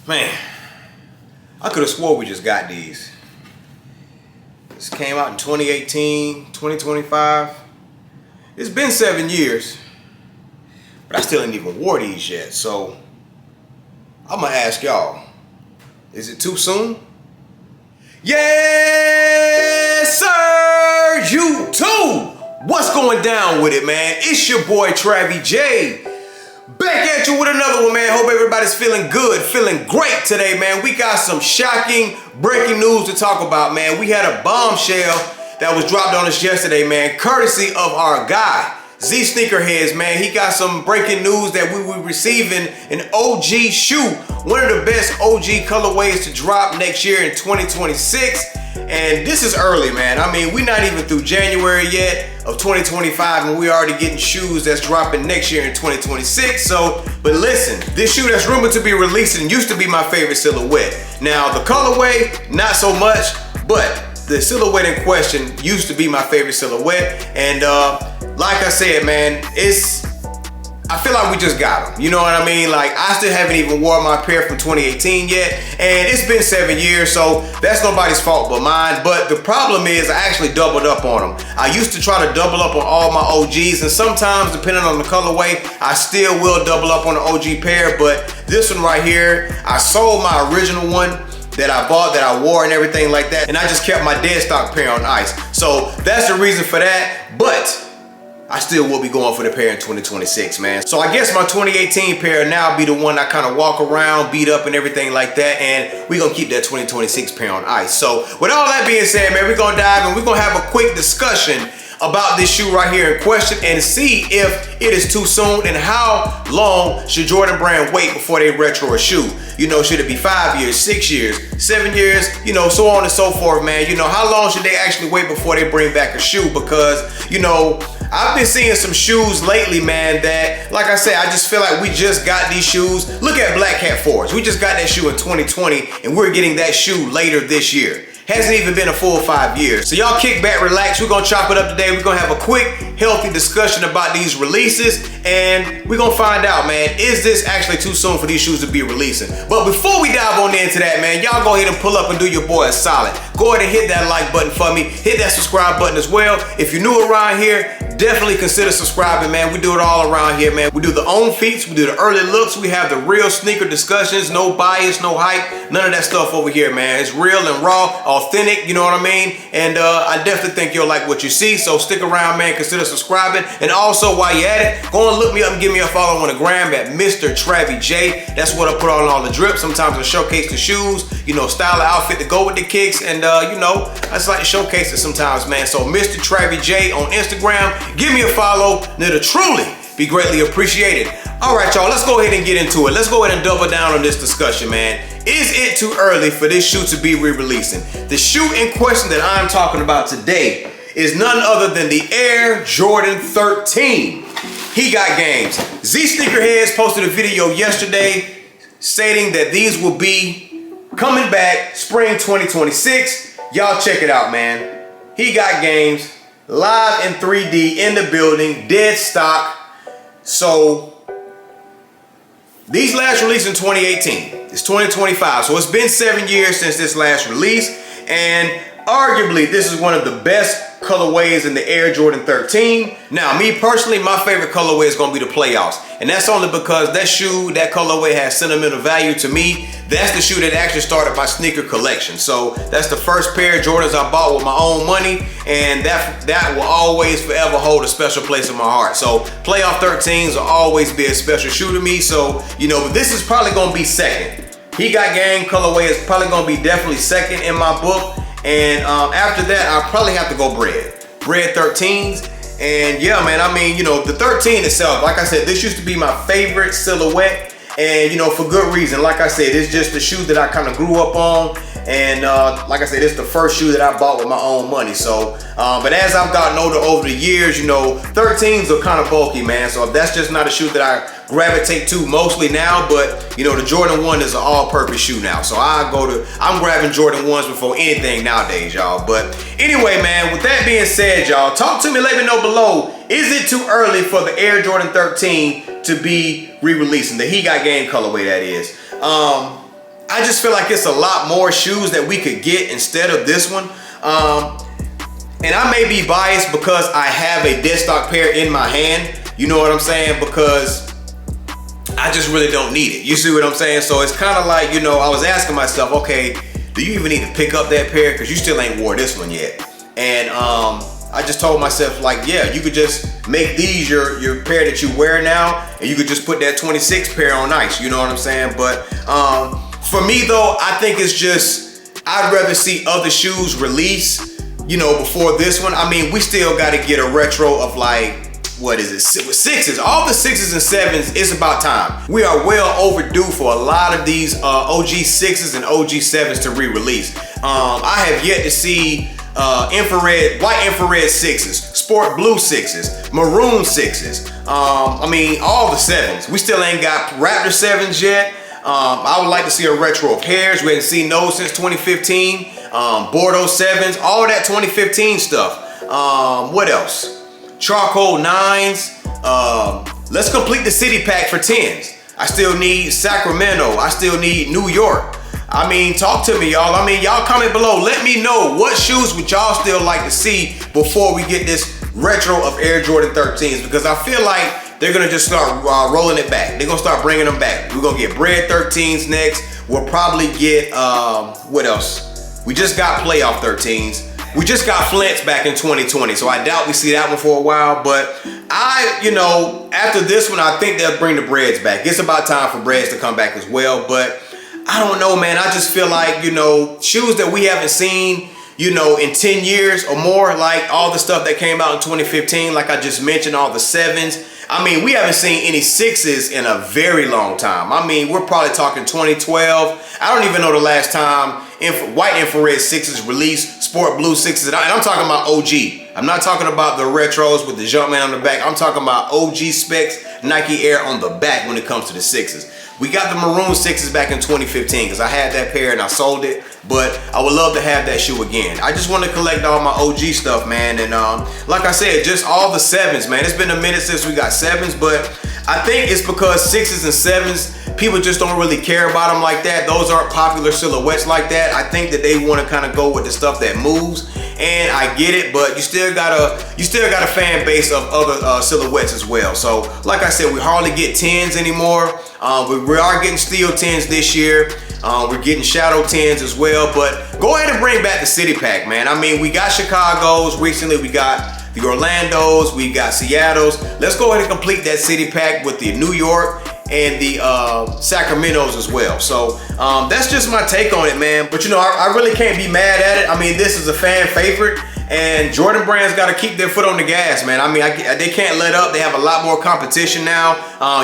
Man, I could have swore we just got these. This came out in 2018, 2025. It's been 7 years, but I still ain't even wore these yet. So I'm gonna ask y'all, is it too soon? Yes, sir, YouTube. What's going down with it, man? It's your boy, TRAVYJ. Back at you with another one, man. Hope everybody's feeling good, feeling great today, man. We got some shocking, breaking news to talk about, man. We had a bombshell that was dropped on us yesterday, man, courtesy of our guy, Z Sneakerheads, man. He got some breaking news that we will be receiving an OG shoe, one of the best OG colorways to drop next year in 2026. And this is early, man. I mean, we're not even through January yet of 2025, and we already getting shoes that's dropping next year in 2026. So, but listen, this shoe that's rumored to be releasing used to be my favorite silhouette. Now, the colorway, not so much, but the silhouette in question used to be my favorite silhouette. And like I said, man, I feel like we just got them. You know what I mean? Like, I still haven't even worn my pair from 2018 yet. And it's been 7 years, so that's nobody's fault but mine. But the problem is I actually doubled up on them. I used to try to double up on all my OGs, and sometimes, depending on the colorway, I still will double up on the OG pair. But this one right here, I sold my original one that I bought, that I wore and everything like that, and I just kept my dead stock pair on ice. So that's the reason for that. But I still will be going for the pair in 2026, man. So I guess my 2018 pair now be the one I kind of walk around, beat up and everything like that, and we're gonna keep that 2026 pair on ice. So with all that being said, man, we're gonna dive in. We're gonna have a quick discussion about this shoe right here in question and see if it is too soon and how long should Jordan Brand wait before they retro a shoe. You know, should it be 5 years, 6 years, 7 years, you know, so on and so forth, man. You know, how long should they actually wait before they bring back a shoe? Because, you know, I've been seeing some shoes lately, man, that, like I said, I just feel like we just got these shoes. Look at Black Cat Forest. We just got that shoe in 2020, and we're getting that shoe later this year. Hasn't even been a full 5 years. So y'all kick back, relax. We're gonna chop it up today. We're gonna have a quick, healthy discussion about these releases, and we're gonna find out, man, is this actually too soon for these shoes to be releasing? But before we dive on into that, man, y'all go ahead and pull up and do your boy a solid. Go ahead and hit that like button for me. Hit that subscribe button as well. If you're new around here, definitely consider subscribing, man. We do it all around here, man. We do the on feats, we do the early looks, we have the real sneaker discussions, no bias, no hype, none of that stuff over here, man. It's real and raw, authentic, you know what I mean? And I definitely think you'll like what you see, so stick around, man. Consider subscribing. And also, while you're at it, go and look me up and give me a follow on the gram at Mr. TRAVYJ. That's what I put on all the drips. Sometimes I showcase the shoes, you know, style of outfit to go with the kicks, and you know, I just like to showcase it sometimes, man. So Mr. TRAVYJ on Instagram, give me a follow, and it'll truly be greatly appreciated. All right, y'all, let's go ahead and get into it. Let's go ahead and double down on this discussion, man. Is it too early for this shoe to be re-releasing? The shoe in question that I'm talking about today is none other than the Air Jordan 13. He got games. Z Sneakerheads posted a video yesterday stating that these will be coming back spring 2026. Y'all check it out, man. He got games, live in 3D in the building, dead stock. So these last released in 2018. It's 2025, so it's been 7 years since this last release, and arguably this is one of the best colorways in the Air Jordan 13. Now, me personally, my favorite colorway is going to be the Playoffs, and that's only because that shoe, that colorway has sentimental value to me. That's the shoe that actually started my sneaker collection. So that's the first pair of Jordans I bought with my own money, and that will always forever hold a special place in my heart. So Playoff 13s will always be a special shoe to me. So, you know, this is probably going to be second. He Got Game colorway is probably going to be definitely second in my book. And after that, I'll probably have to go Bread 13s. And yeah, man, I mean, you know, the 13 itself, like I said, this used to be my favorite silhouette. And, you know, for good reason. Like I said, it's just the shoe that I kind of grew up on. And like I said, it's the first shoe that I bought with my own money. So, but as I've gotten older over the years, you know, 13s are kind of bulky, man. So that's just not a shoe that I gravitate to mostly now. But, you know, the Jordan 1 is an all-purpose shoe now. So I'm grabbing Jordan 1s before anything nowadays, y'all. But anyway, man, with that being said, y'all, talk to me, let me know below. Is it too early for the Air Jordan 13 to be re-releasing? The He Got Game colorway, that is. I just feel like it's a lot more shoes that we could get instead of this one. And I may be biased because I have a dead stock pair in my hand. You know what I'm saying? Because I just really don't need it. You see what I'm saying? So it's kind of like, you know, I was asking myself, okay, do you even need to pick up that pair? Because you still ain't wore this one yet. And I just told myself, like, yeah, you could just make these your pair that you wear now, and you could just put that 26 pair on ice. You know what I'm saying? But for me though, I think it's just, I'd rather see other shoes release, you know, before this one. I mean, we still got to get a retro of like, what is it, with sixes. All the sixes and sevens, it's about time. We are well overdue for a lot of these OG sixes and OG sevens to re-release. I have yet to see white infrared sixes, sport blue sixes, maroon sixes. I mean, all the sevens. We still ain't got Raptor sevens yet. I would like to see a retro of hairs. We haven't seen those since 2015. Bordeaux sevens, all that 2015 stuff. What else? Charcoal 9s. Let's complete the city pack for 10s. I still need Sacramento. I still need New York. I mean, talk to me, y'all. I mean, y'all comment below. Let me know what shoes would y'all still like to see before we get this retro of Air Jordan 13s, because I feel like they're gonna just start rolling it back. They're gonna start bringing them back. We're gonna get Bread 13s next. We'll probably get, what else? We just got Playoff 13s. We just got Flints back in 2020, so I doubt we see that one for a while. But you know, after this one, I think they'll bring the Breads back. It's about time for Breads to come back as well. But I don't know, man. I just feel like, you know, shoes that we haven't seen, you know, in 10 years or more, like all the stuff that came out in 2015, like I just mentioned, all the sevens. I mean, we haven't seen any sixes in a very long time. I mean, we're probably talking 2012. I don't even know the last time white infrared sixes released, sport blue sixes. And I'm talking about OG. I'm not talking about the retros with the Jumpman on the back. I'm talking about OG specs, Nike Air on the back when it comes to the sixes. We got the maroon sixes back in 2015 because I had that pair and I sold it, but I would love to have that shoe again. I just want to collect all my OG stuff, man. And like I said, just all the sevens, man. It's been a minute since we got sevens, but I think it's because sixes and sevens, people just don't really care about them like that. Those aren't popular silhouettes like that. I think that they want to kind of go with the stuff that moves, and I get it, but you still got a fan base of other silhouettes as well. So like I said, we hardly get 10s anymore. We are getting steel 10s this year. We're getting shadow 10s as well, but go ahead and bring back the city pack, man. I mean, we got Chicago's recently, we got the Orlandos, we got Seattle's. Let's go ahead and complete that city pack with the New York and the Sacramento's as well. So that's just my take on it, man. But you know, I really can't be mad at it. I mean, this is a fan favorite, and Jordan Brand's got to keep their foot on the gas, man. I mean, they can't let up. They have a lot more competition now.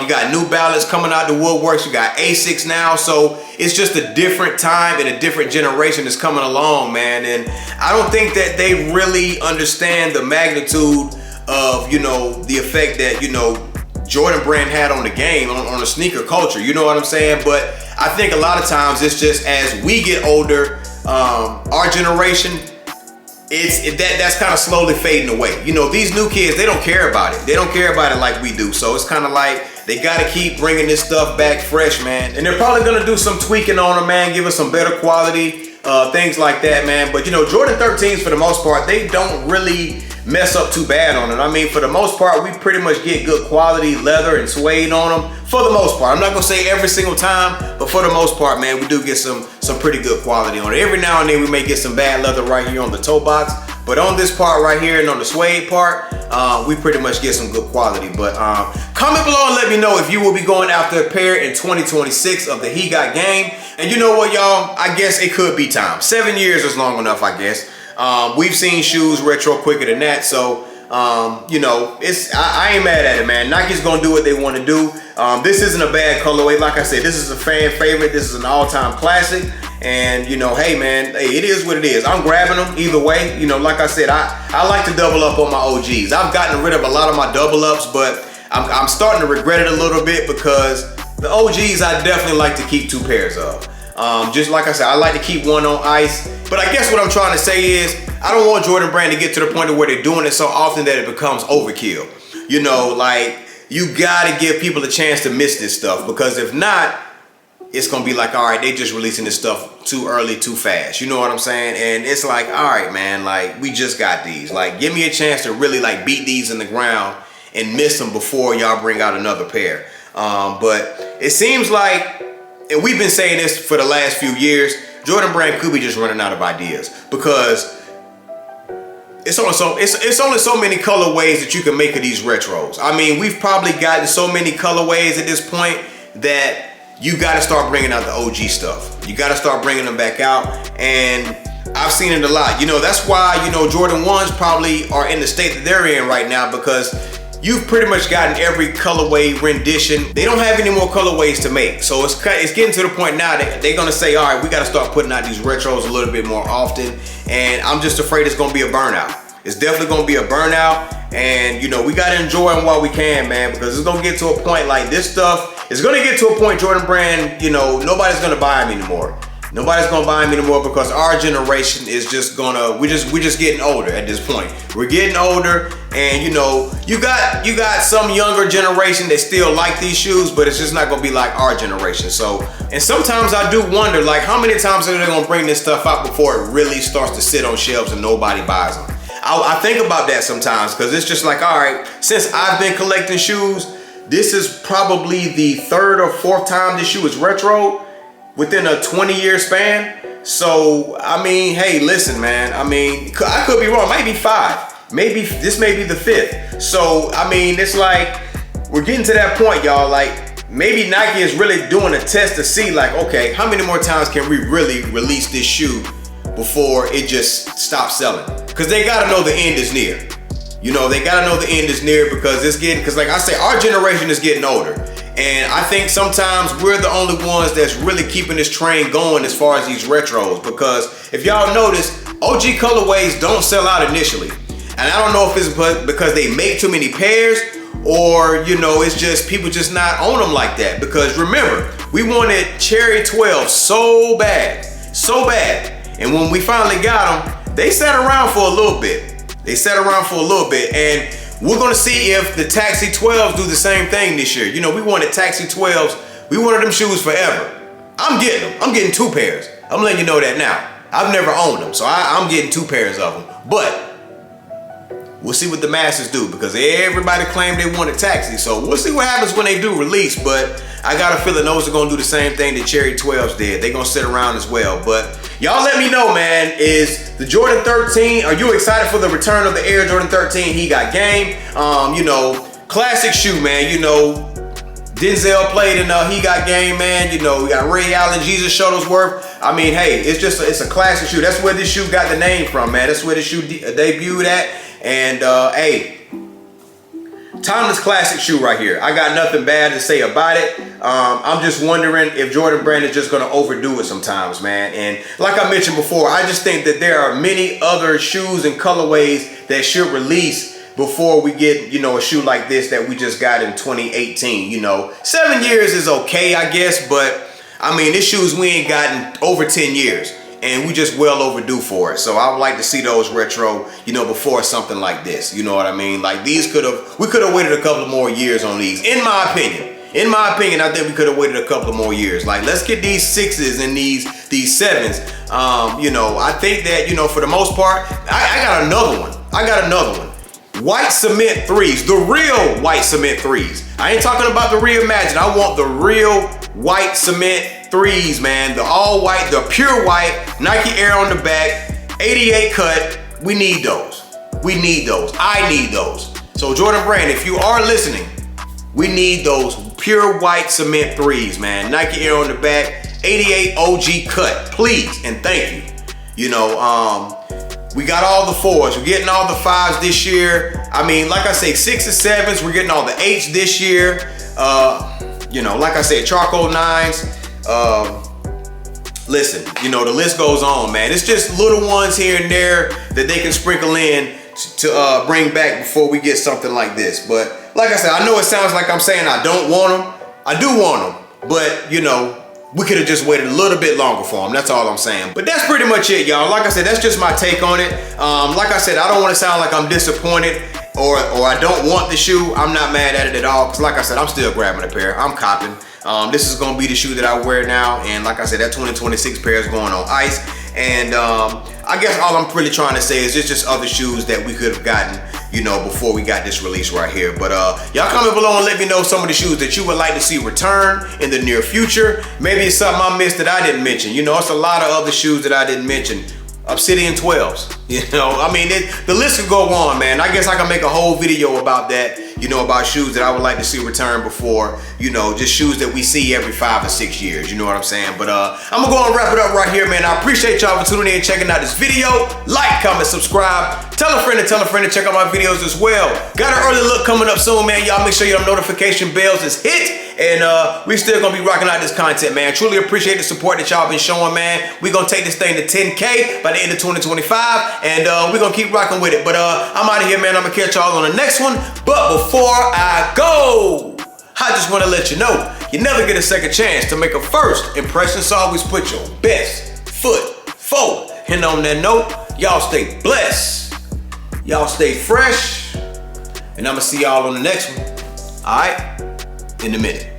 You got New Balance coming out the woodworks. You got Asics now. So it's just a different time and a different generation that's coming along, man. And I don't think that they really understand the magnitude of, you know, the effect that, you know, Jordan Brand had on the game, on the sneaker culture. You know what I'm saying? But I think a lot of times it's just as we get older, our generation, that's kind of slowly fading away. You know, these new kids, they don't care about it. They don't care about it like we do. So it's kind of like they got to keep bringing this stuff back fresh, man. And they're probably going to do some tweaking on them, man, give us some better quality, things like that, man. But, you know, Jordan 13s, for the most part, they don't really mess up too bad on it. I mean, for the most part, we pretty much get good quality leather and suede on them. For the most part, I'm not gonna say every single time, but for the most part, man, we do get some pretty good quality on it. Every now and then we may get some bad leather right here on the toe box, but on this part right here and on the suede part, we pretty much get some good quality. But comment below and let me know if you will be going after a pair in 2026 of the He Got Game. And you know what, y'all? I guess it could be time. 7 years is long enough, I guess. We've seen shoes retro quicker than that, so you know, I ain't mad at it, man. Nike's gonna do what they want to do. This isn't a bad colorway. Like I said, this is a fan favorite. This is an all-time classic, and you know, hey, man, hey, it is what it is. I'm grabbing them either way. You know, like I said, I like to double up on my OGs. I've gotten rid of a lot of my double ups, but I'm starting to regret it a little bit because the OGs I definitely like to keep 2 pairs of. Just like I said, I like to keep one on ice. But I guess what I'm trying to say is, I don't want Jordan Brand to get to the point of where they're doing it so often that it becomes overkill. You know, like, you gotta give people a chance to miss this stuff, because if not, it's gonna be like, all right, they just releasing this stuff too early, too fast. You know what I'm saying? And it's like, all right, man, like we just got these. Like, give me a chance to really like beat these in the ground and miss them before y'all bring out another pair. But it seems like, and we've been saying this for the last few years, Jordan Brand could be just running out of ideas because it's only so many colorways that you can make of these retros. I mean, we've probably gotten so many colorways at this point that you got to start bringing out the OG stuff. You got to start bringing them back out, and I've seen it a lot. You know, that's why, you know, Jordan 1s probably are in the state that they're in right now, because you've pretty much gotten every colorway rendition. They don't have any more colorways to make. So it's getting to the point now that they're gonna say, all right, we gotta start putting out these retros a little bit more often. And I'm just afraid it's gonna be a burnout. It's definitely gonna be a burnout. And you know, we gotta enjoy them while we can, man, because it's gonna get to a point like this stuff. It's gonna get to a point, Jordan Brand, you know, nobody's gonna buy them anymore. Nobody's gonna buy them anymore because our generation is just gonna, we're just getting older at this point. We're getting older, and you know, you got some younger generation that still like these shoes, but it's just not gonna be like our generation. So, and sometimes I do wonder, like, how many times are they gonna bring this stuff out before it really starts to sit on shelves and nobody buys them? I think about that sometimes, because it's just like, all right, since I've been collecting shoes, this is probably the third or fourth time this shoe is retro within a 20-year span. So, I mean, hey, listen, man. I mean, I could be wrong. It might be 5. Maybe this may be the 5th. So, I mean, it's like we're getting to that point, y'all. Like, maybe Nike is really doing a test to see, like, okay, how many more times can we really release this shoe before it just stops selling? Because they got to know the end is near. You know, they got to know the end is near, because it's getting, because like I say, our generation is getting older. And I think sometimes we're the only ones that's really keeping this train going as far as these retros. Because if y'all notice, OG colorways don't sell out initially. And I don't know if it's because they make too many pairs, or, you know, it's just people just not on them like that. Because remember, we wanted Cherry 12 so bad. And when we finally got them, they sat around for a little bit. And we're gonna see if the Taxi 12s do the same thing this year. You know, we wanted Taxi 12s. We wanted them shoes forever. I'm getting them. I'm getting 2 pairs. I'm letting you know that now. I've never owned them, so I'm getting 2 pairs of them. But we'll see what the masses do, because everybody claimed they wanted Taxi. So we'll see what happens when they do release. But I got a feeling those are gonna do the same thing that Cherry 12s did. They're gonna sit around as well. But y'all let me know, man, is the Jordan 13, are you excited for the return of the Air Jordan 13? He got game. You know, classic shoe, man. You know, Denzel played in He Got Game, man. You know, we got Ray Allen, Jesus Shuttlesworth. I mean, hey, it's a classic shoe. That's where this shoe got the name from, man. That's where this shoe debuted at. And hey, timeless classic shoe right here. I got nothing bad to say about it. I'm just wondering if Jordan Brand is just gonna overdo it sometimes, man. And like I mentioned before, I just think that there are many other shoes and colorways that should release before we get, you know, a shoe like this that we just got in 2018. You know, 7 years is okay, I guess, but I mean, this shoes we ain't gotten over 10 years. And we just well overdue for it. So I would like to see those retro, you know, before something like this. You know what I mean? Like, these we could have waited a couple of more years on these, in my opinion. In my opinion, I think we could have waited a couple of more years. Like, let's get these 6s and these 7s. You know, I think that, you know, for the most part, I got another one. White cement 3s, the real white cement 3s. I ain't talking about the reimagined. I want the real white cement 3s, man. The all white, the pure white, Nike Air on the back, 88 cut. We need those. I need those. So Jordan Brand, if you are listening, we need those pure white cement 3s, man. Nike Air on the back, 88 OG cut, please and thank you. You know, we got all the 4s. We're getting all the 5s this year. I mean, like I say, 6s and 7s. We're getting all the 8s this year. You know, like I said, charcoal 9s. Listen, you know, the list goes on, man. It's just little ones here and there that they can sprinkle in to bring back before we get something like this. But like I said, I know it sounds like I'm saying I don't want them. I do want them, but you know, we could have just waited a little bit longer for them. That's all I'm saying. But that's pretty much it, y'all. Like I said, that's just my take on it. Like I said, I don't want to sound like I'm disappointed or I don't want the shoe. I'm not mad at it at all. Because like I said, I'm still grabbing a pair. I'm copping. This is gonna be the shoe that I wear now, and like I said, that 2026 pair is going on ice. And I guess all I'm really trying to say is it's just other shoes that we could have gotten, you know, before we got this release right here. But y'all comment below and let me know some of the shoes that you would like to see return in the near future. Maybe it's something I missed that I didn't mention. You know, it's a lot of other shoes that I didn't mention. Obsidian 12s, you know, I mean, the list could go on, man. I guess I can make a whole video about that, you know, about shoes that I would like to see return before, you know, just shoes that we see every 5 or 6 years, you know what I'm saying? But I'm gonna go and wrap it up right here, man. I appreciate y'all for tuning in and checking out this video. Like, comment, subscribe, tell a friend to check out my videos as well. Got an early look coming up soon, man. Y'all make sure your notification bells is hit. And we still gonna be rocking out this content, man. Truly appreciate the support that y'all been showing, man. We gonna take this thing to 10K by the end of 2025, and we gonna keep rocking with it. But I'm out of here, man. I'm gonna catch y'all on the next one. But before I go, I just wanna let you know, you never get a second chance to make a first impression, so always put your best foot forward. And on that note, y'all stay blessed, y'all stay fresh, and I'm gonna see y'all on the next one. All right? In a minute.